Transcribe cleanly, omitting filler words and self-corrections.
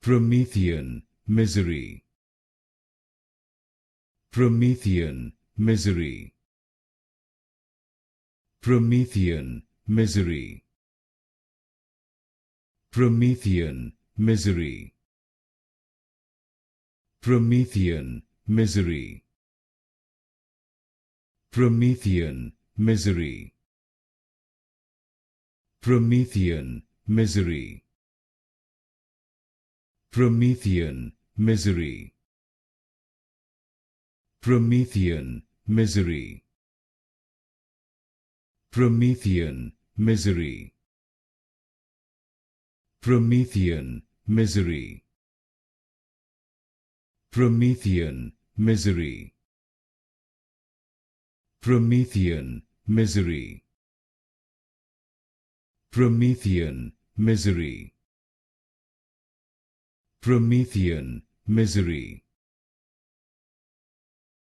Promethean Misery. Promethean Misery. Promethean Misery. Promethean Misery. Promethean Misery. Promethean Misery. Promethean Misery. Promethean Misery. Promethean Misery. Promethean Misery. Promethean Misery. Promethean Misery. Promethean Misery. Promethean Misery. Promethean Misery.